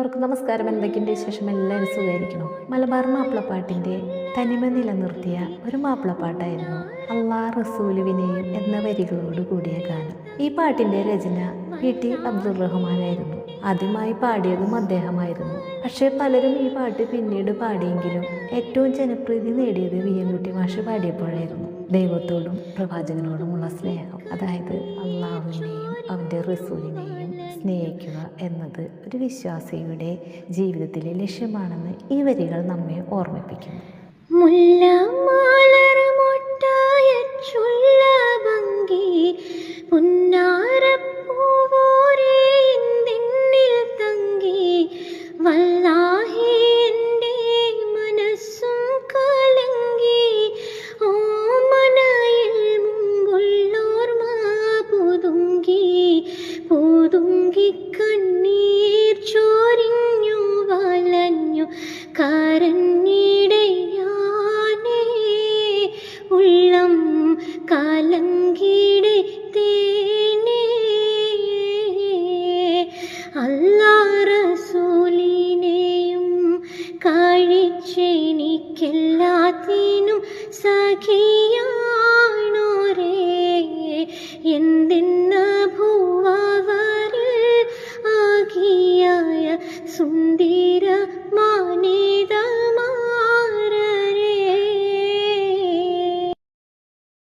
എല്ലാവർക്കും നമസ്കാരം. എന്തൊക്കെയുണ്ട് വിശേഷം? എല്ലാവരും സുഖമായിരിക്കണം. മലബാർ മാപ്പിളപ്പാട്ടിൻ്റെ തനിമ നിലനിർത്തിയ ഒരു മാപ്പിളപ്പാട്ടായിരുന്നു അള്ളാ റസൂലുവിനെയും എന്ന വരികളോട് കൂടിയ ഗാനം. ഈ പാട്ടിൻ്റെ രചന പി.ടി. അബ്ദുൾ റഹ്മാനായിരുന്നു. ആദ്യമായി പാടിയതും അദ്ദേഹമായിരുന്നു. പക്ഷേ പലരും ഈ പാട്ട് പിന്നീട് പാടിയെങ്കിലും ഏറ്റവും ജനപ്രീതി നേടിയത് വിയ്യൻകുട്ടി മാഷ് പാടിയപ്പോഴായിരുന്നു. ദൈവത്തോടും പ്രവാചകനോടുമുള്ള സ്നേഹം, അതായത് അള്ളാഹുവിനെയും അവൻ്റെ റസൂലിനെയും സ്നേഹിക്കുക എന്നത് ഒരു വിശ്വാസിയുടെ ജീവിതത്തിലെ ലക്ഷ്യമാണെന്ന് ഈ വരികൾ നമ്മെ ഓർമ്മിപ്പിക്കുന്നു. കണ്ണീർ ചോരിഞ്ഞു വലഞ്ഞു കരഞ്ഞിടയാനേ ഉള്ളം കലങ്കിടെ തേനേ അല്ലാ റസൂലിനെയും കഴിച്ചെനിക്കെല്ലാത്തിനും സഖിയാണോരേ എന്തിൻ